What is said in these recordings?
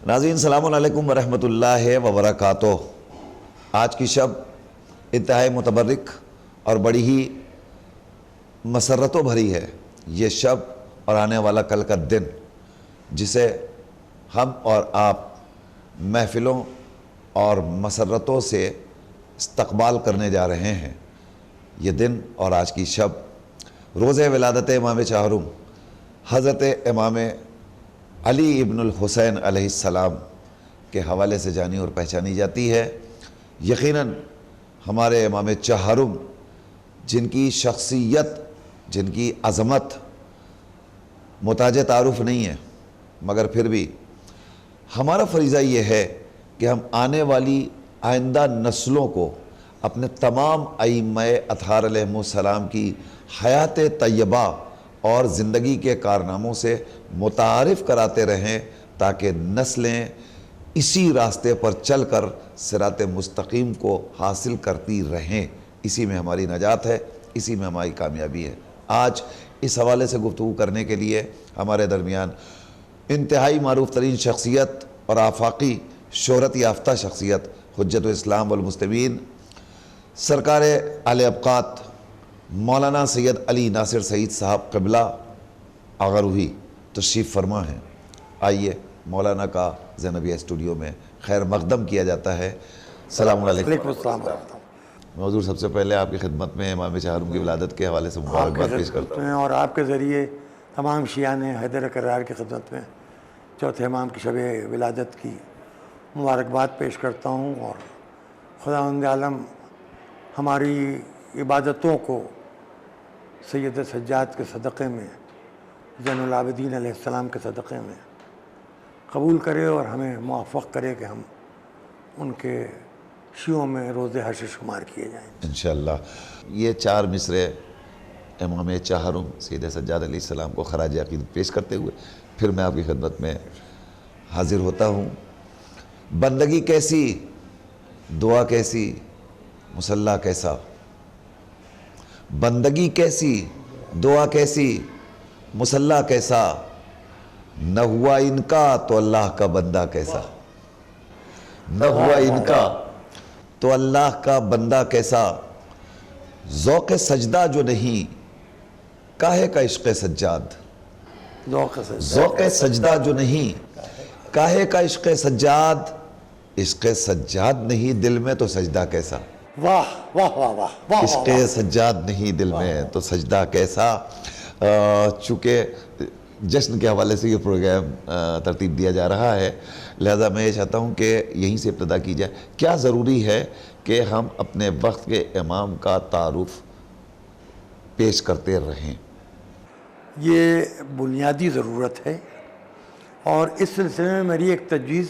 ناظرین السلام علیکم ورحمۃ اللہ وبرکاتہ۔ آج کی شب انتہائی متبرک اور بڑی ہی مسرتوں بھری ہے۔ یہ شب اور آنے والا کل کا دن جسے ہم اور آپ محفلوں اور مسرتوں سے استقبال کرنے جا رہے ہیں۔ یہ دن اور آج کی شب روز ولادت امام چہارم حضرت امام علی ابن الحسین علیہ السلام کے حوالے سے جانی اور پہچانی جاتی ہے۔ یقیناً ہمارے امام چہارم جن کی شخصیت، جن کی عظمت محتاج تعارف نہیں ہے، مگر پھر بھی ہمارا فریضہ یہ ہے کہ ہم آنے والی آئندہ نسلوں کو اپنے تمام ائمہ اطہار علیہ السلام کی حیات طیبہ اور زندگی کے کارناموں سے متعارف کراتے رہیں، تاکہ نسلیں اسی راستے پر چل کر صراط مستقیم کو حاصل کرتی رہیں۔ اسی میں ہماری نجات ہے، اسی میں ہماری کامیابی ہے۔ آج اس حوالے سے گفتگو کرنے کے لیے ہمارے درمیان انتہائی معروف ترین شخصیت اور آفاقی شہرت یافتہ شخصیت حجت الاسلام والمسلمین سرکار اعلی ابقات مولانا سید علی ناصر سعید صاحب قبلہ آغا روحی تشریف فرما ہیں۔ آئیے مولانا کا زینبیہ اسٹوڈیو میں خیر مقدم کیا جاتا ہے۔ السلام علیکم۔ حضور سب سے پہلے آپ کی خدمت میں امام چہارم کی ولادت کے حوالے سے مبارکباد پیش کرتا ہوں، اور آپ کے ذریعے تمام شیعان حیدر کرار کی خدمت میں چوتھے امام کی شب ولادت کی مبارکباد پیش کرتا ہوں، اور خداوند عالم ہماری عبادتوں کو سید سجاد کے صدقے میں، زین العابدین علیہ السلام کے صدقے میں قبول کرے، اور ہمیں موفق کرے کہ ہم ان کے شیعوں میں روز حشر شمار کیے جائیں انشاءاللہ۔ یہ چار مصرے امام چہارم سید سجاد علیہ السلام کو خراج عقیدت پیش کرتے ہوئے پھر میں آپ کی خدمت میں حاضر ہوتا ہوں۔ بندگی کیسی، دعا کیسی، مصلی کیسا۔ بندگی کیسی، دعا کیسی، مصلی کیسا، نہ ہوا ان کا تو اللہ کا بندہ کیسا۔ نہ ہوا ان کا تو اللہ کا بندہ کیسا، ذوق سجدہ جو نہیں کاہے کا عشق سجاد۔ ذوق سجدہ جو نہیں کاہے کا عشق سجاد، عشق سجاد نہیں دل میں تو سجدہ کیسا۔ واہ واہ واہ واہ واہ۔ عشق سجاد نہیں دل میں تو سجدہ کیسا۔ چونکہ جشن کے حوالے سے یہ پروگرام ترتیب دیا جا رہا ہے، لہذا میں یہ چاہتا ہوں کہ یہیں سے ابتدا کی جائے۔ کیا ضروری ہے کہ ہم اپنے وقت کے امام کا تعارف پیش کرتے رہیں؟ یہ بنیادی ضرورت ہے، اور اس سلسلے میں میری ایک تجویز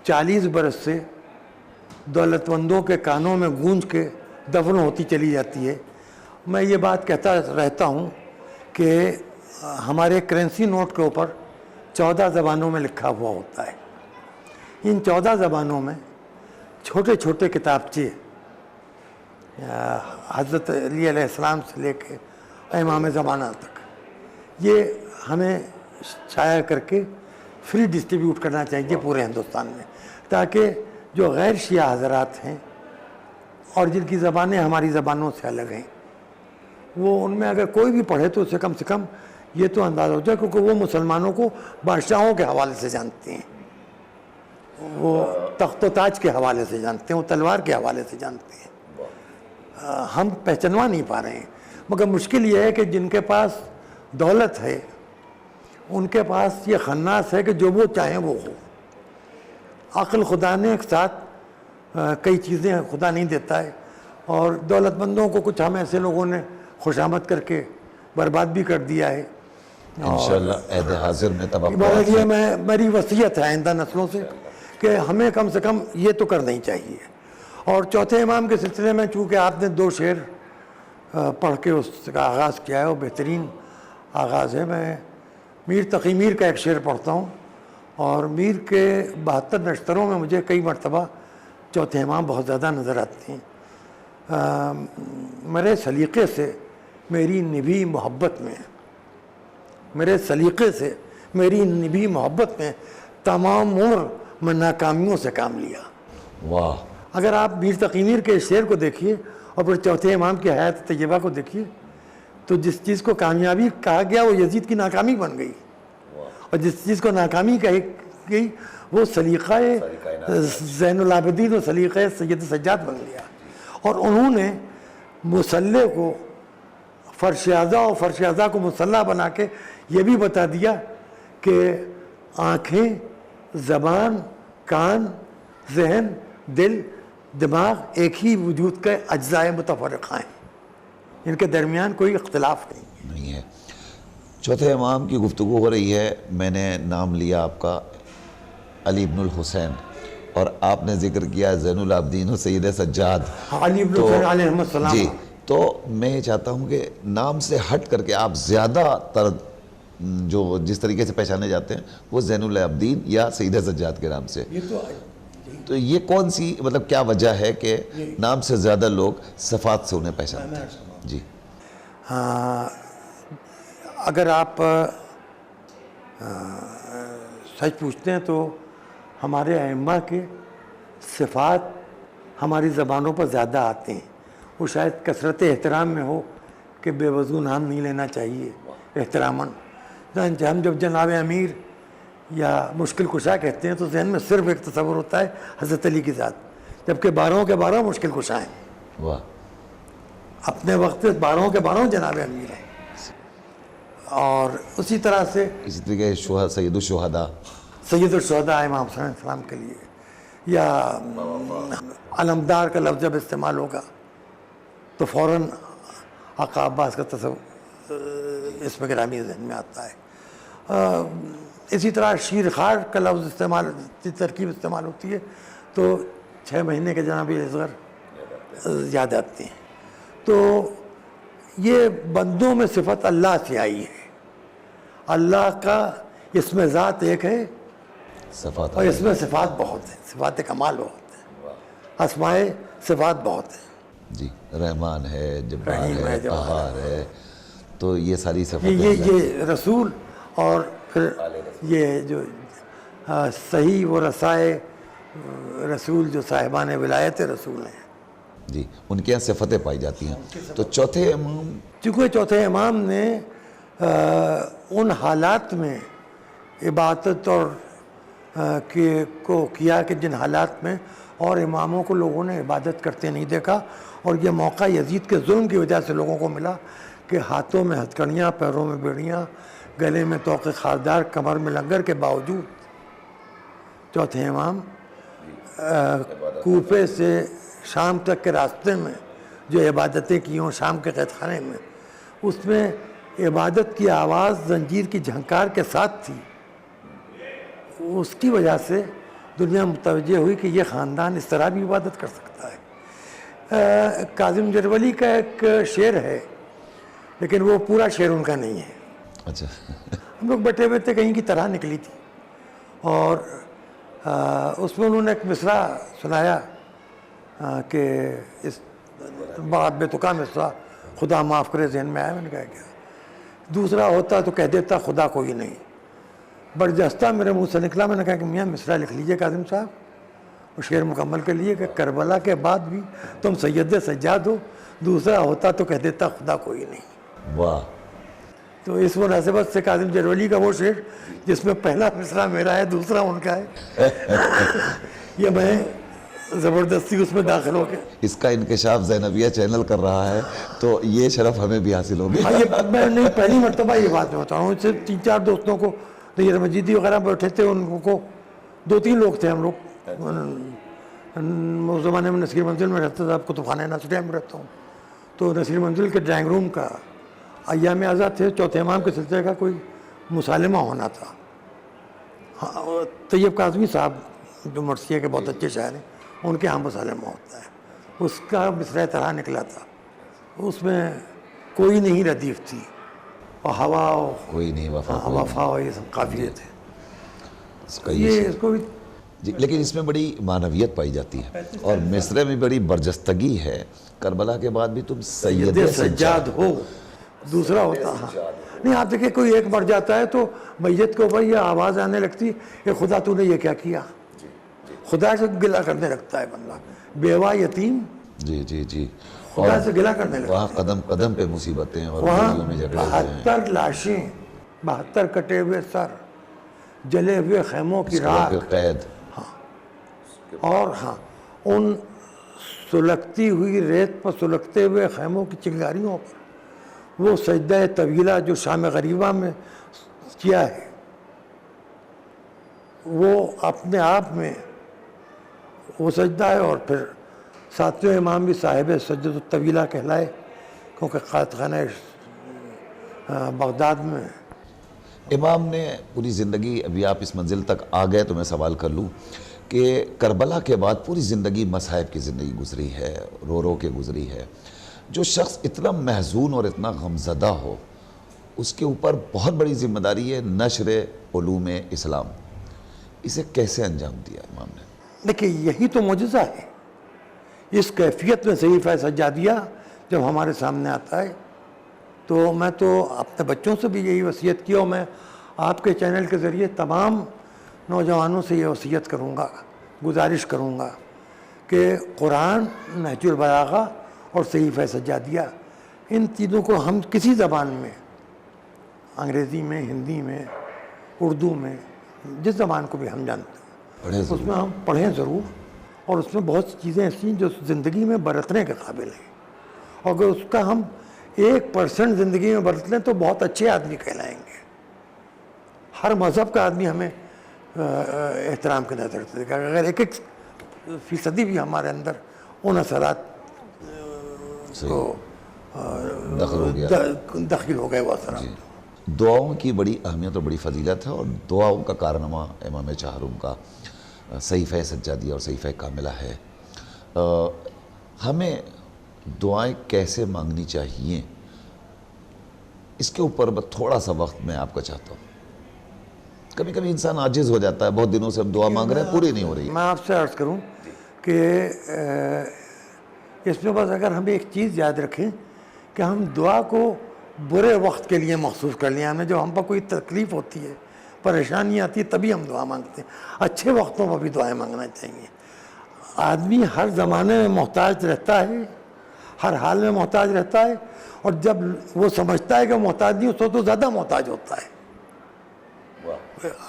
40 برس سے دولت مندوں کے کانوں میں گونج کے دفن ہوتی چلی جاتی ہے۔ میں یہ بات کہتا رہتا ہوں کہ ہمارے کرنسی نوٹ کے اوپر 14 زبانوں میں لکھا ہوا ہوتا ہے۔ ان 14 زبانوں میں چھوٹے چھوٹے کتابچے حضرت علی علیہ السلام سے لے کے امام زمانہ تک، یہ ہمیں شائع کر کے فری ڈسٹریبیوٹ کرنا چاہیے پورے ہندوستان میں، تاکہ جو غیر شیعہ حضرات ہیں اور جن کی زبانیں ہماری زبانوں سے الگ ہیں، وہ ان میں اگر کوئی بھی پڑھے تو اسے کم سے کم یہ تو اندازہ ہو جائے، کیونکہ وہ مسلمانوں کو بادشاہوں کے حوالے سے جانتے ہیں، وہ تخت و تاج کے حوالے سے جانتے ہیں، وہ تلوار کے حوالے سے جانتے ہیں۔ ہم پہچنوا نہیں پا رہے ہیں، مگر مشکل یہ ہے کہ جن کے پاس دولت ہے ان کے پاس یہ خناس ہے کہ جو وہ چاہیں وہ ہو۔ عقل خدا نے ایک ساتھ کئی چیزیں خدا نہیں دیتا ہے، اور دولت مندوں کو کچھ ہم ایسے لوگوں نے خوشامد کر کے برباد بھی کر دیا ہے۔ انشاءاللہ عہد حاضر میں توقعات یہ میری وصیت ہے آئندہ نسلوں سے کہ ہمیں کم سے کم یہ تو کرنا ہی چاہیے۔ اور چوتھے امام کے سلسلے میں چونکہ آپ نے 2 شعر پڑھ کے اس کا آغاز کیا ہے، وہ بہترین آغاز ہے۔ میں میر تقی میر کا ایک شعر پڑھتا ہوں، اور میر کے 72 نشتروں میں مجھے کئی مرتبہ چوتھے امام بہت زیادہ نظر آتے ہیں۔ میرے سلیقے سے میری نبھی محبت میں، میرے سلیقے سے میری نبھی محبت میں تمام عمر میں ناکامیوں سے کام لیا. واہ. اگر آپ میر تقی میر کے شعر کو دیکھیے اور پھر چوتھے امام کی حیات طیبہ کو دیکھیے تو جس چیز کو کامیابی کہا گیا وہ یزید کی ناکامی بن گئی, اور جس چیز کو ناکامی کہی گئی وہ سلیقہ زین العابدین و سلیقہ سید سجاد بن گیا. اور انہوں نے مسلح کو فرش اعضا اور فرش اعضا کو مسلح بنا کے یہ بھی بتا دیا کہ آنکھیں, زبان, کان, ذہن, دل, دماغ ایک ہی وجود کے اجزاء متفرقہ ہیں, ان کے درمیان کوئی اختلاف نہیں ہے. چوتھے امام کی گفتگو ہو رہی ہے. میں نے نام لیا آپ کا علی ابن الحسین, اور آپ نے ذکر کیا زین العابدین و سید سجاد. علی ابن الحسین علیہ السلام. جی, تو میں یہ چاہتا ہوں کہ نام سے ہٹ کر کے آپ زیادہ تر جو جس طریقے سے پہچانے جاتے ہیں وہ زین العابدین یا سید سجاد کے نام سے. تو یہ کون سی مطلب کیا وجہ ہے کہ نام سے زیادہ لوگ صفات سے انہیں پہچانتے ہیں؟ جی. اگر آپ سچ پوچھتے ہیں تو ہمارے ائمہ کے صفات ہماری زبانوں پر زیادہ آتے ہیں. وہ شاید کثرت احترام میں ہو کہ بے وضو نام نہیں لینا چاہیے احتراماً. ہم جب جناب امیر یا مشکل کشا کہتے ہیں تو ذہن میں صرف ایک تصور ہوتا ہے حضرت علی کی ذات, جبکہ 12 کے 12 مشکل کشا ہیں. واہ. اپنے وقت 12 کے 12 جناب امیر ہیں. اور اسی طرح سے اسی طریقے سید الشہداء, سید الشہداء امام حسین علیہ السلام کے لیے, یا علمدار کا لفظ جب استعمال ہوگا تو فوراً آقا عباس کا تصور اس میں گرامی ذہن میں آتا ہے. اسی طرح شیرخوار کا لفظ استعمال ترکیب استعمال ہوتی ہے تو 6 مہینے کے جناب اصغر یاد آتے ہیں. تو یہ بندوں میں صفت اللہ سے آئی ہے. اللہ کا اس میں ذات ایک ہے اور اس میں صفات بہت ہیں, صفات کمال بہت ہیں, اسمائے صفات بہت ہیں. جی, رحمان ہے, جبار ہے, قہار ہے, تو یہ ساری صفات یہ رسول, اور پھر یہ جو صحیح و رسائے رسول جو صاحبان ولایت رسول ہیں, جی, ان کے یہاں صفتیں پائی جاتی ہیں. تو چوتھے امام, چونکہ چوتھے امام نے ان حالات میں عبادت اور کو کیا کہ جن حالات میں اور اماموں کو لوگوں نے عبادت کرتے نہیں دیکھا, اور یہ موقع یزید کے ظلم کی وجہ سے لوگوں کو ملا کہ ہاتھوں میں ہتھکڑیاں, پیروں میں بیڑیاں, گلے میں توق خاردار, کمر میں لنگر کے باوجود چوتھے امام کوفے سے شام تک کے راستے میں جو عبادتیں کی ہوں شام کے قید خانے میں, اس میں عبادت کی آواز زنجیر کی جھنکار کے ساتھ تھی. اس کی وجہ سے دنیا متوجہ ہوئی کہ یہ خاندان اس طرح بھی عبادت کر سکتا ہے. کاظم جرولی کا ایک شعر ہے لیکن وہ پورا شعر ان کا نہیں ہے. اچھا. ہم لوگ بیٹھے ہوئے تھے, کہیں کی طرح نکلی تھی, اور اس میں انہوں نے ایک مصرع سنایا کہ اس بے تکا مصرع, خدا معاف کرے, ذہن میں آیا. میں نے کہا کیا دوسرا ہوتا تو کہہ دیتا خدا کوئی نہیں. برجستہ میرے منہ سے نکلا. میں نے کہا کہ میاں مصرع لکھ لیجئے کاظم صاحب, اور شعر مکمل کر لیے کہ کربلا کے بعد بھی تم سید سجاد ہو, دوسرا ہوتا تو کہہ دیتا خدا کوئی نہیں. واہ. تو اس مناسبت سے کاظم جرولی کا وہ شعر جس میں پہلا مصرع میرا ہے, دوسرا ان کا ہے, یہ میں زبردستی اس میں داخل ہو کے اس کا انکشاف زینبیہ چینل کر رہا ہے, تو یہ شرف ہمیں بھی حاصل ہوگی. ہاں, یہ میں نہیں پہلی مرتبہ یہ بات میں بتا رہا ہوں. اس سے 3-4 دوستوں کو, نیر مجیدی وغیرہ بیٹھے تھے, ان کو 2-3 لوگ تھے ہم لوگ. اس زمانے میں نصیر منزل میں رہتا تھا, کتب خانہ ناصریہ میں رہتا ہوں. تو نصیر منزل کے ڈرائنگ روم کا ایام آزاد تھے, چوتھے امام کے سلسلے کا کوئی مسالمہ ہونا تھا. طیب کاظمی صاحب جو مرثیہ کے بہت اچھے شاعر ہیں, ان کے ہاں مسالمہ ہوتا ہے. اس کا مصرع طرح نکلا تھا, اس میں کوئی نہیں ردیف تھی, اور ہوا کوئی نہیں, وفا اور یہ سب قافیے تھے. اس کو بھی جی, لیکن اس میں بڑی معنویت پائی جاتی ہے, اور مصرع میں بڑی برجستگی ہے. کربلا کے بعد بھی تم سید سجاد ہو, دوسرا ہوتا. ہاں نہیں آپ دیکھیں کوئی ایک مر جاتا ہے تو میت کے اوپر یہ آواز آنے لگتی کہ خدا تو نے یہ کیا کیا، خدا سے گلہ کرنے لگتا ہے بندہ، بیوہ یتیم جی جی جی، خدا سے گلہ کرنے لگتا ہے۔ وہاں قدم قدم پہ مصیبتیں اور وہاں گلیوں میں جھگڑے ہوئے ہیں، 72 لاشیں، 72 کٹے ہوئے سر، جلے ہوئے خیموں کی اس کے بعد راکھ، پھر قید، اور ہاں ان سلگتی ہوئی ریت پر سلگتے ہوئے خیموں کی چنگاریوں پر وہ سجدہ طویلہ جو شام غریبہ میں کیا ہے، وہ اپنے آپ میں وہ سجدہ ہے۔ اور پھر ساتویں امام بھی صاحب سجدہ الطویلہ کہلائے، کیونکہ قاتخانہ بغداد میں امام نے پوری زندگی، ابھی آپ اس منزل تک آ گئے تو میں سوال کر لوں کہ کربلا کے بعد پوری زندگی مصائب کی زندگی گزری ہے، رو رو کے گزری ہے، جو شخص اتنا محزون اور اتنا غمزدہ ہو اس کے اوپر بہت بڑی ذمہ داری ہے نشر علوم اسلام، اسے کیسے انجام دیا امام نے؟ دیکھیں یہی تو معجزہ ہے، اس کیفیت میں صحیفہ سجادیہ جب ہمارے سامنے آتا ہے تو میں تو اپنے بچوں سے بھی یہی وصیت کی، اور میں آپ کے چینل کے ذریعے تمام نوجوانوں سے یہ وصیت کروں گا، گزارش کروں گا کہ قرآن، نہج البلاغہ اور صحیفہ سجادیہ، ان تینوں کو ہم کسی زبان میں، انگریزی میں، ہندی میں، اردو میں، جس زبان کو بھی ہم جانتے ہیں اس میں ہم پڑھیں ضرور، اور اس میں بہت سی چیزیں ایسی ہیں جو زندگی میں برتنے کے قابل ہیں، اور اگر اس کا ہم 1% زندگی میں برت لیں تو بہت اچھے آدمی کہلائیں گے۔ ہر مذہب کا آدمی ہمیں احترام کی نظر سے دیکھا، اگر 1% بھی ہمارے اندر ان اثرات کو دخل ہو گیا، داخل ہو گئے وہ اثرات۔ دعاؤں کی بڑی اہمیت اور بڑی فضیلت ہے، اور دعاؤں کا کارنامہ امام چہارم کا صحیفہ سجادیہ اور صحیفہ کاملہ ہے۔ ہمیں دعائیں کیسے مانگنی چاہیے، اس کے اوپر تھوڑا سا وقت میں آپ کا چاہتا ہوں۔ کبھی کبھی انسان عاجز ہو جاتا ہے، بہت دنوں سے ہم دعا مانگ رہے ہیں، پوری نہیں ہو رہی ہے۔ میں آپ سے عرض کروں کہ اس میں بس اگر ہم ایک چیز یاد رکھیں کہ ہم دعا کو برے وقت کے لیے مخصوص کر لیں، ہمیں جب ہم پر کوئی تکلیف ہوتی ہے، پریشانی آتی ہے، تبھی ہم دعا مانگتے ہیں۔ اچھے وقتوں پر بھی دعائیں مانگنا چاہیے۔ آدمی ہر زمانے میں محتاج رہتا ہے، ہر حال میں محتاج رہتا ہے، اور جب وہ سمجھتا ہے کہ محتاج نہیں، اس تو زیادہ محتاج ہوتا ہے۔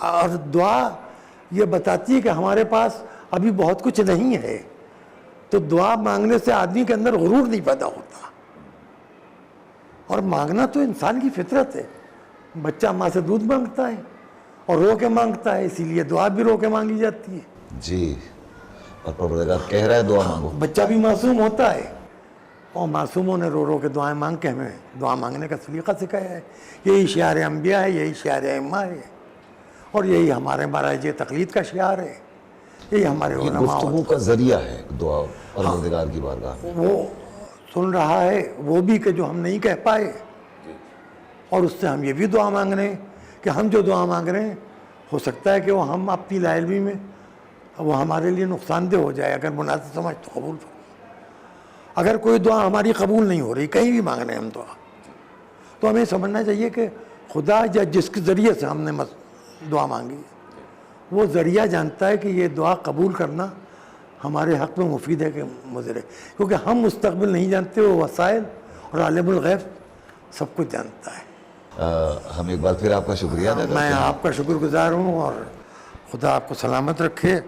اور دعا یہ بتاتی ہے کہ ہمارے پاس ابھی بہت کچھ نہیں ہے، تو دعا مانگنے سے آدمی کے اندر غرور نہیں پیدا ہوتا، اور مانگنا تو انسان کی فطرت ہے۔ بچہ ماں سے دودھ مانگتا ہے اور رو کے مانگتا ہے، اسی لیے دعا بھی رو کے مانگی جاتی ہے۔ جی، اور پروردگار کہہ رہا ہے دعا مانگو۔ بچہ بھی معصوم ہوتا ہے، اور معصوموں نے رو رو کے دعائیں مانگ کے ہمیں دعا مانگنے کا سلیقہ سکھایا ہے۔ یہی شعار انبیاء ہے، یہی شعار ائمہ ہے، اور یہی ہمارے مراج تقلید کا شعار ہے، یہی ہمارے یہ علماء گفتگو کا ذریعہ ہے دعا پروردگار کی بارگاہ میں۔ وہ سن رہا ہے، وہ بھی کہ جو ہم نہیں کہہ پائے، اور اس سے ہم یہ بھی دعا مانگ رہے ہیں کہ ہم جو دعا مانگ رہے ہیں ہو سکتا ہے کہ وہ ہم اپنی لا علمی میں وہ ہمارے لیے نقصان دہ ہو جائے، اگر مناسب سمجھ تو قبول کرو۔ اگر کوئی دعا ہماری قبول نہیں ہو رہی، کہیں بھی مانگ رہے ہیں ہم دعا، تو ہمیں سمجھنا چاہیے کہ خدا یا جس کے ذریعے سے ہم نے دعا مانگی، وہ ذریعہ جانتا ہے کہ یہ دعا قبول کرنا ہمارے حق میں مفید ہے کہ مضر ہے، کیونکہ ہم مستقبل نہیں جانتے، وہ وسائل اور عالم الغیب سب کچھ جانتا ہے۔ ہم ایک بار پھر آپ کا شکریہ ادا کرتے میں ہیں۔ آپ کا شکر گزار ہوں، اور خدا آپ کو سلامت رکھے،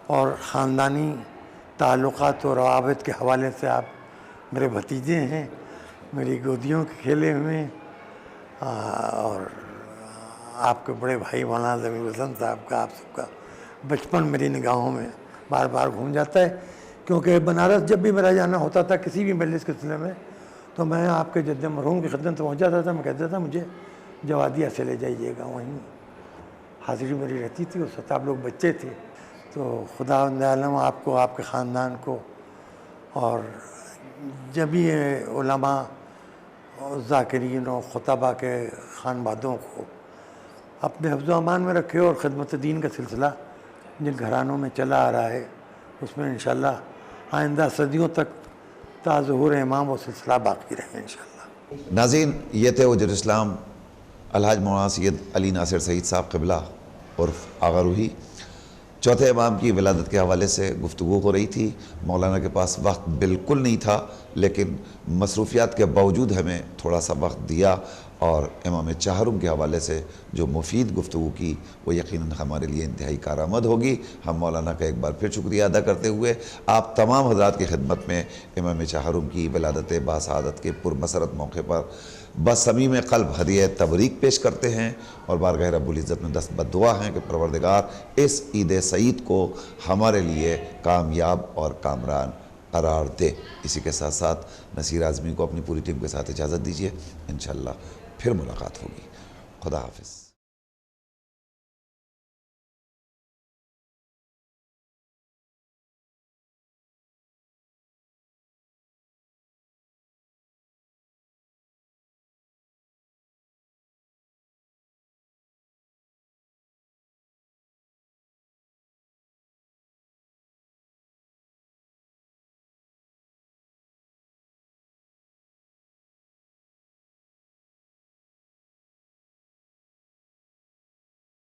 اور خاندانی تعلقات و روابط کے حوالے سے آپ میرے بھتیجے ہیں، میری گودیوں کے کھیلے ہوئے، اور آپ کے بڑے بھائی مولانا ضمیر الحسن صاحب کا، آپ سب کا بچپن میری نگاہوں میں بار بار گھوم جاتا ہے، کیونکہ بنارس جب بھی میرا جانا ہوتا تھا کسی بھی مجلس کے سلسلے میں، تو میں آپ کے جد مرحوم کی خدمت پہنچ جاتا تھا، میں کہتا تھا مجھے جوادیہ سے لے جائیے گا، وہیں حاضری میری رہتی تھی، اس وقت آپ لوگ بچے تھے۔ تو خدا عالم آپ کو، آپ کے خاندان کو، اور جبھی علماء ذاکرین و خطبہ کے خانبادوں کو اپنے حفظ و امان میں رکھے، اور خدمت دین کا سلسلہ جن گھرانوں میں چلا آ رہا ہے اس میں انشاءاللہ آئندہ صدیوں تک تا ظہور امام وہ سلسلہ باقی رہے انشاءاللہ۔ ناظرین، یہ تھے حجت اسلام الحاج مولانا سید علی ناصر سعید صاحب قبلہ عرف آغا روحی، چوتھے امام کی ولادت کے حوالے سے گفتگو ہو رہی تھی۔ مولانا کے پاس وقت بالکل نہیں تھا، لیکن مصروفیات کے باوجود ہمیں تھوڑا سا وقت دیا اور امام چہارم کے حوالے سے جو مفید گفتگو کی وہ یقیناً ہمارے لیے انتہائی کارآمد ہوگی۔ ہم مولانا کا ایک بار پھر شکریہ ادا کرتے ہوئے آپ تمام حضرات کی خدمت میں امام چہارم کی ولادت باسعادت کے پرمسرت موقع پر بصمیم قلب ہدیہ تبریک پیش کرتے ہیں اور بارگاہ رب العزت میں دست بدعا ہیں کہ پروردگار اس عید سعید کو ہمارے لیے کامیاب اور کامران قرار دے۔ اسی کے ساتھ ساتھ نصیر اعظمی کو اپنی پوری ٹیم کے ساتھ اجازت دیجیے، انشاءاللہ پھر ملاقات ہوگی۔ خدا حافظ۔